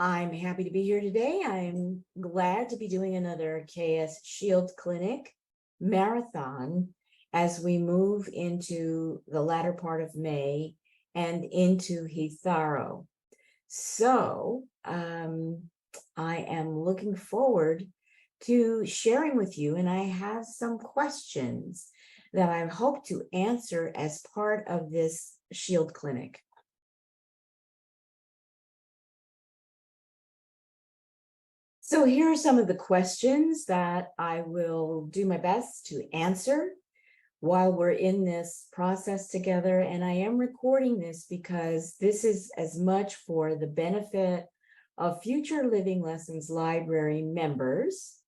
I'm happy to be here today. I'm glad to be doing another KS Shield Clinic marathon as we move into the latter part of May and into Hetharo. So I am looking forward to sharing with you, and I have some questions that I hope to answer as part of this Shield Clinic. So here are some of the questions that I will do my best to answer while we're in this process together. And I am recording this because this is as much for the benefit of future Living Lessons Library members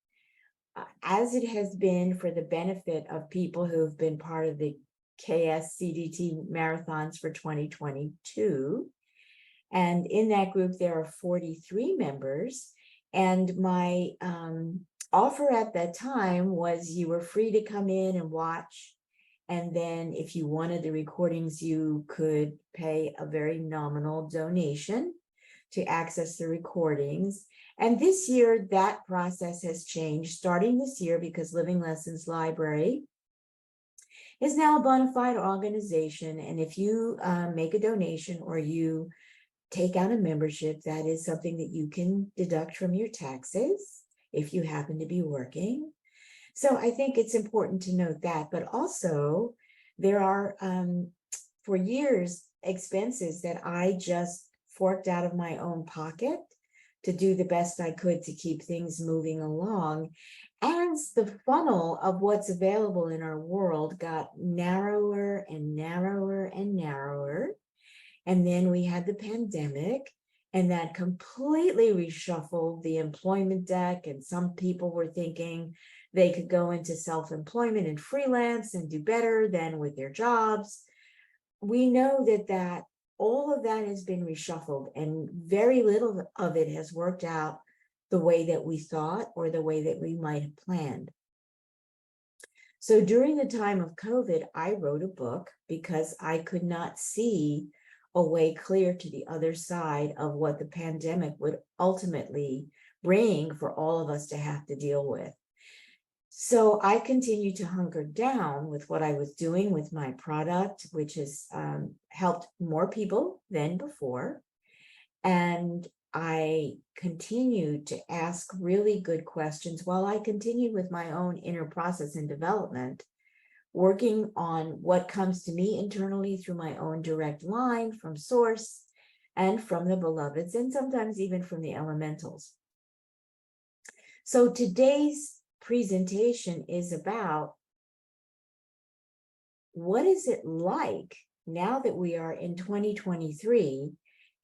as it has been for the benefit of people who have been part of the KS-CDT marathons for 2022. And in that group, there are 43 members. And my offer at that time was you were free to come in and watch. And then if you wanted the recordings, you could pay a very nominal donation to access the recordings. And this year, that process has changed starting this year because Living Lessons Library is now a bona fide organization. And if you make a donation or you take out a membership, that is something that you can deduct from your taxes if you happen to be working. So I think it's important to note that, but also there are, for years, expenses that I just forked out of my own pocket to do the best I could to keep things moving along. As the funnel of what's available in our world got narrower and narrower and narrower, and then we had the pandemic, and that completely reshuffled the employment deck. And some people were thinking they could go into self-employment and freelance and do better than with their jobs. We know that all of that has been reshuffled, and very little of it has worked out the way that we thought or the way that we might have planned. So during the time of COVID, I wrote a book because I could not see a way clear to the other side of what the pandemic would ultimately bring for all of us to have to deal with. So I continued to hunker down with what I was doing with my product, which has helped more people than before. And I continued to ask really good questions while I continued with my own inner process and development, working on what comes to me internally through my own direct line from source and from the beloveds, and sometimes even from the elementals. So today's presentation is about what is it like now that we are in 2023,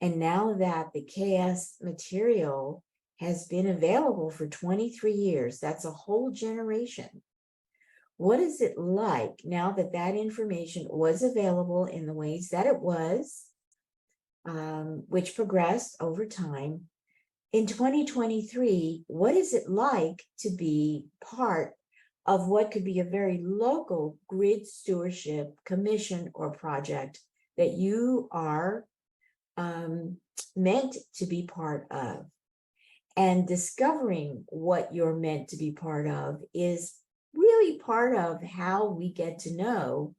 and now that the KS material has been available for 23 years, that's a whole generation. What is it like now that that information was available in the ways that it was, which progressed over time? In 2023, what is it like to be part of what could be a very local grid stewardship commission or project that you are meant to be part of? And discovering what you're meant to be part of is really part of how we get to know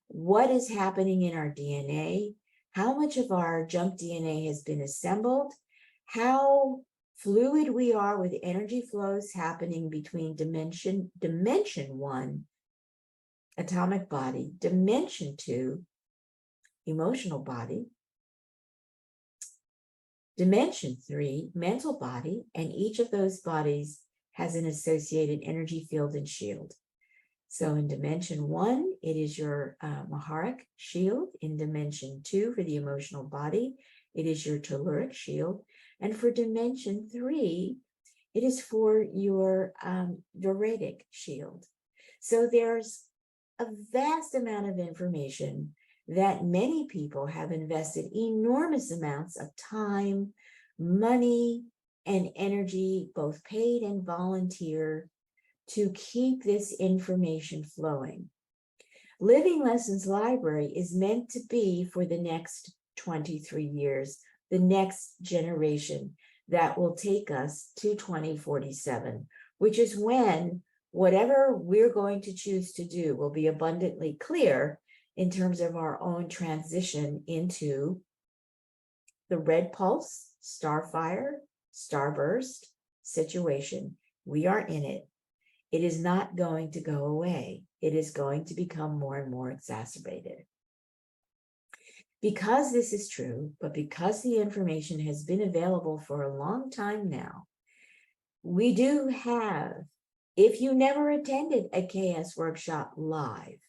what is happening in our DNA, how much of our junk DNA has been assembled, how fluid we are with energy flows happening between dimension 1, atomic body, dimension 2, emotional body, dimension 3, mental body, and each of those bodies has an associated energy field and shield. So in dimension 1, it is your Maharic shield. In dimension 2, for the emotional body, it is your telluric shield. And for dimension 3, it is for your Radic shield. So there's a vast amount of information that many people have invested enormous amounts of time, money, and energy, both paid and volunteer, to keep this information flowing. Living Lessons Library is meant to be for the next 23 years, the next generation. that will take us to 2047, which is when whatever we're going to choose to do will be abundantly clear in terms of our own transition into the red pulse, starfire, starburst situation. We are in it. It is not going to go away. It is going to become more and more exacerbated. Because this is true, but because the information has been available for a long time now, we do have, if you never attended a KS workshop live,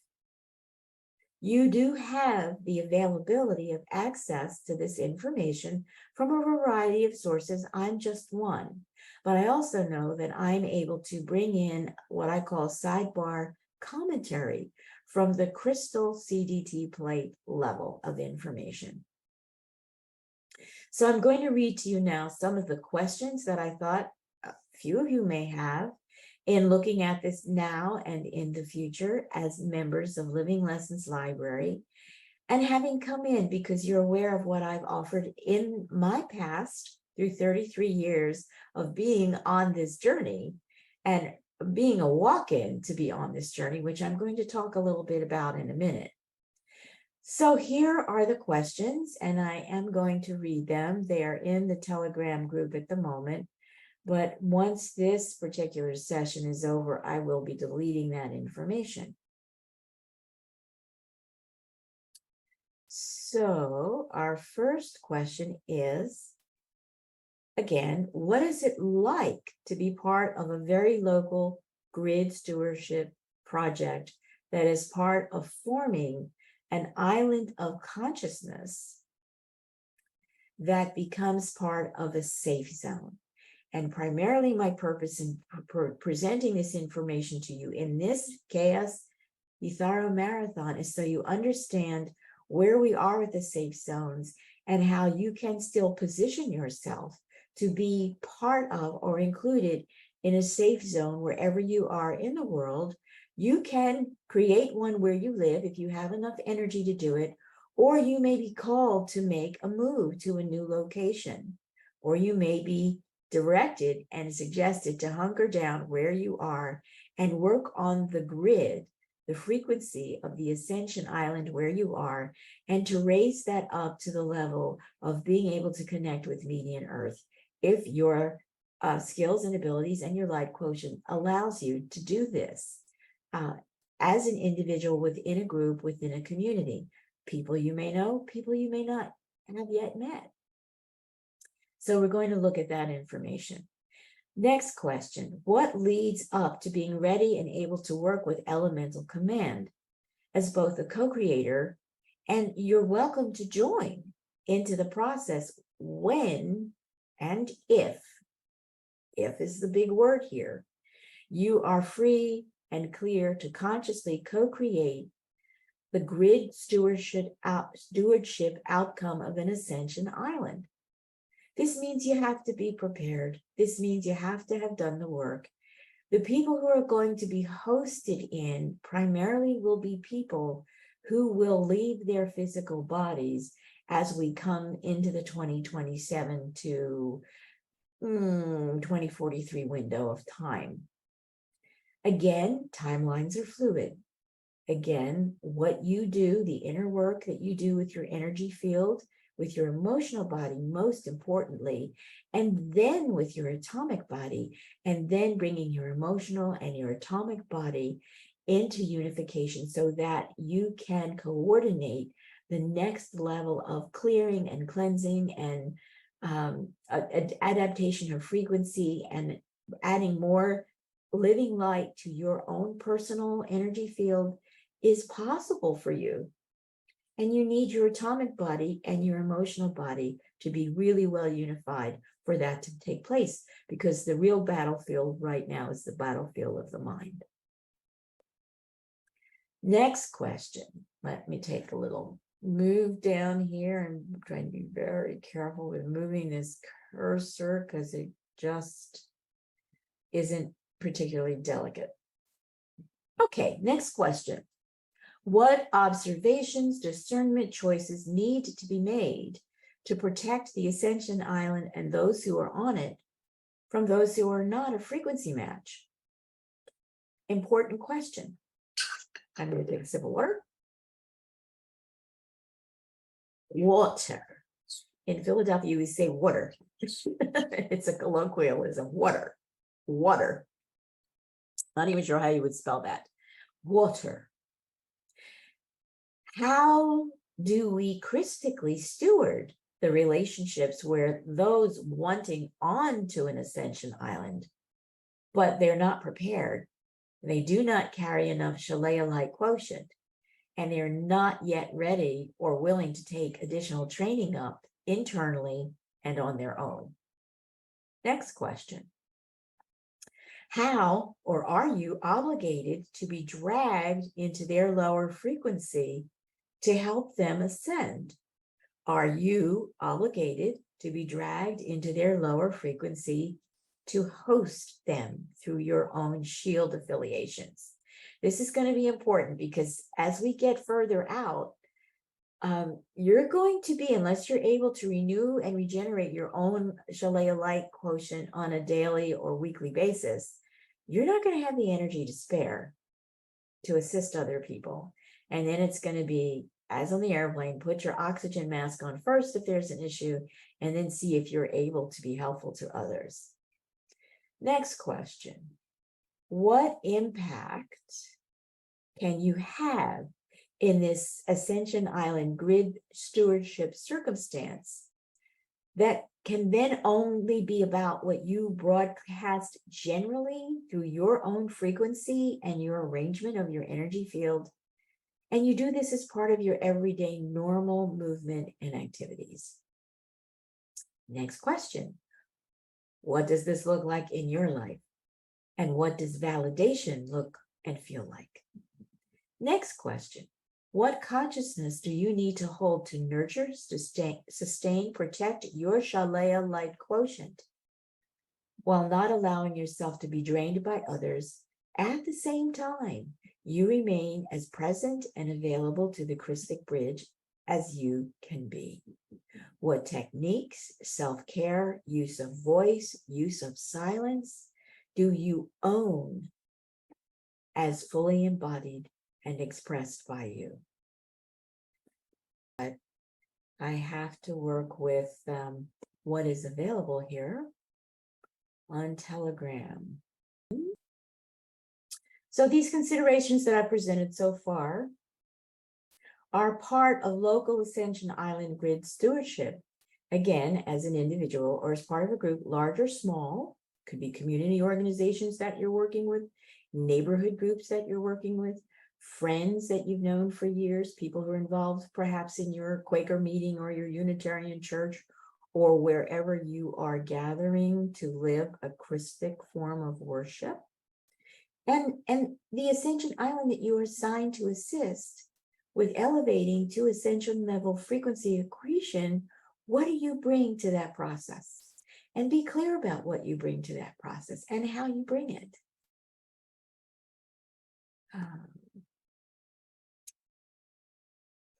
you do have the availability of access to this information from a variety of sources. I'm just one, but I also know that I'm able to bring in what I call sidebar commentary from the crystal CDT plate level of information. So I'm going to read to you now some of the questions that I thought a few of you may have in looking at this now and in the future as members of Living Lessons Library, and having come in because you're aware of what I've offered in my past through 33 years of being on this journey and being a walk-in to be on this journey, which I'm going to talk a little bit about in a minute. So here are the questions, and I am going to read them. They are in the Telegram group at the moment. But once this particular session is over, I will be deleting that information. So our first question is, again, what is it like to be part of a very local grid stewardship project that is part of forming an island of consciousness that becomes part of a safe zone? And primarily my purpose in presenting this information to you in this Chaos Hetharo Marathon is so you understand where we are with the safe zones and how you can still position yourself to be part of or included in a safe zone wherever you are in the world. You can create one where you live if you have enough energy to do it, or you may be called to make a move to a new location, or you may be directed and suggested to hunker down where you are and work on the grid, the frequency of the ascension island where you are, and to raise that up to the level of being able to connect with Median Earth if your skills and abilities and your light quotient allows you to do this as an individual within a group, within a community. People you may know, people you may not have yet met. So we're going to look at that information. Next question, what leads up to being ready and able to work with Elemental Command as both a co-creator, and you're welcome to join into the process when and if is the big word here, you are free and clear to consciously co-create the grid stewardship outcome of an ascension island. This means you have to be prepared. This means you have to have done the work. The people who are going to be hosted in primarily will be people who will leave their physical bodies as we come into the 2027 to 2043 window of time. Again, timelines are fluid. Again, what you do, the inner work that you do with your energy field, with your emotional body, most importantly, and then with your atomic body, and then bringing your emotional and your atomic body into unification so that you can coordinate the next level of clearing and cleansing and adaptation of frequency and adding more living light to your own personal energy field is possible for you. And you need your atomic body and your emotional body to be really well unified for that to take place, because the real battlefield right now is the battlefield of the mind. Next question. Let me take a little move down here. I'm trying to be very careful with moving this cursor because it just isn't particularly delicate. Okay, next question. What observations, discernment choices need to be made to protect the Ascension Island and those who are on it from those who are not a frequency match? Important question. I'm going to take a sip of water. Water. In Philadelphia, we say water. It's a colloquialism. Water. Water. Not even sure how you would spell that. Water. How do we Christically steward the relationships where those wanting onto an Ascension Island, but they're not prepared, they do not carry enough Shalaya-like quotient, and they're not yet ready or willing to take additional training up internally and on their own? Next question. How or are you obligated to be dragged into their lower frequency to help them ascend? Are you obligated to be dragged into their lower frequency to host them through your own shield affiliations? This is going to be important because as we get further out, you're going to be, unless you're able to renew and regenerate your own Shalaya light quotient on a daily or weekly basis, you're not going to have the energy to spare to assist other people. And then it's going to be, as on the airplane, put your oxygen mask on first if there's an issue, and then see if you're able to be helpful to others. Next question. What impact can you have in this Ascension Island grid stewardship circumstance that can then only be about what you broadcast generally through your own frequency and your arrangement of your energy field? And you do this as part of your everyday normal movement and activities. Next question. What does this look like in your life? And what does validation look and feel like? Next question. What consciousness do you need to hold to nurture, sustain, protect your Shalaya light quotient while not allowing yourself to be drained by others? At the same time, you remain as present and available to the Christic bridge as you can be. What techniques, self-care, use of voice, use of silence do you own as fully embodied and expressed by you? But I have to work with what is available here on Telegram. So these considerations that I presented so far are part of local Ascension Island grid stewardship, again, as an individual or as part of a group, large or small. Could be community organizations that you're working with, neighborhood groups that you're working with, friends that you've known for years, people who are involved perhaps in your Quaker meeting or your Unitarian church, or wherever you are gathering to live a Christic form of worship. And the Ascension Island that you are assigned to assist with elevating to ascension level frequency accretion, what do you bring to that process? And be clear about what you bring to that process and how you bring it.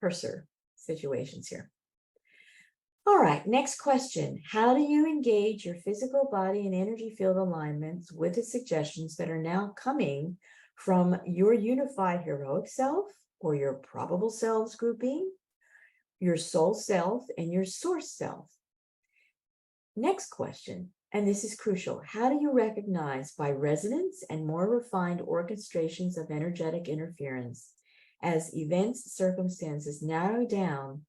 Cursor situations here. All right, next question. How do you engage your physical body and energy field alignments with the suggestions that are now coming from your unified heroic self or your probable selves grouping, your soul self, and your source self? Next question, and this is crucial. How do you recognize by resonance and more refined orchestrations of energetic interference as events, circumstances narrow down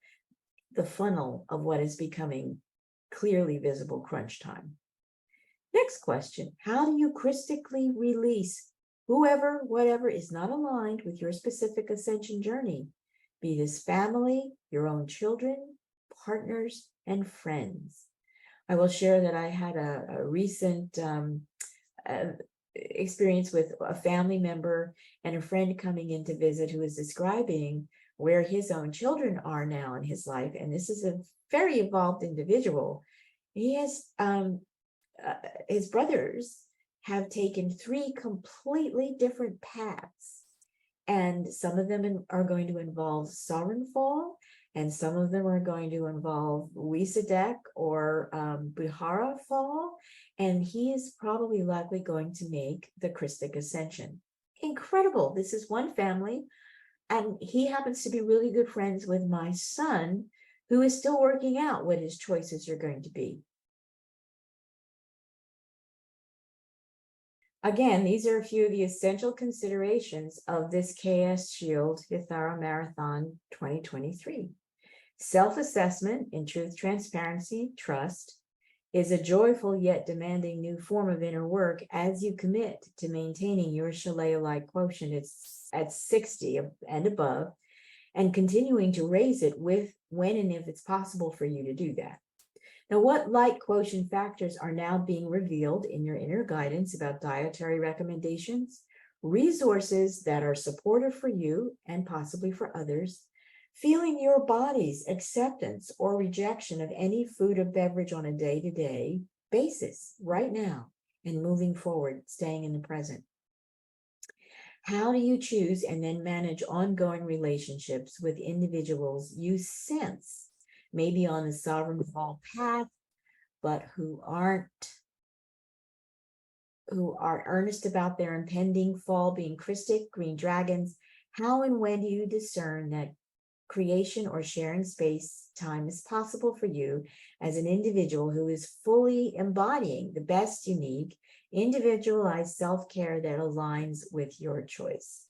the funnel of what is becoming clearly visible crunch time? Next question, how do you Christically release whoever, whatever is not aligned with your specific ascension journey, be this family, your own children, partners, and friends? I will share that I had a recent experience with a family member and a friend coming in to visit who was describing where his own children are now in his life. And this is a very evolved individual. He has, his brothers have taken 3 completely different paths. And some of them are going to involve sovereign fall, And some of them are going to involve Wisadek or Bihara fall. And he is probably likely going to make the Christic Ascension. Incredible. This is one family. And he happens to be really good friends with my son, who is still working out what his choices are going to be. Again, these are a few of the essential considerations of this KS Shield Hetharo Marathon 2023. Self-assessment in truth, transparency, trust is a joyful yet demanding new form of inner work as you commit to maintaining your Shalea-like quotient at 60 and above, and continuing to raise it when and if it's possible for you to do that. Now, what light quotient factors are now being revealed in your inner guidance about dietary recommendations, resources that are supportive for you and possibly for others, feeling your body's acceptance or rejection of any food or beverage on a day-to-day basis right now, and moving forward, staying in the present. How do you choose and then manage ongoing relationships with individuals you sense maybe on the sovereign fall path, but who are earnest about their impending fall, being Christic, green dragons? How and when do you discern that creation or sharing space time is possible for you as an individual who is fully embodying the best, unique, individualized self-care that aligns with your choice?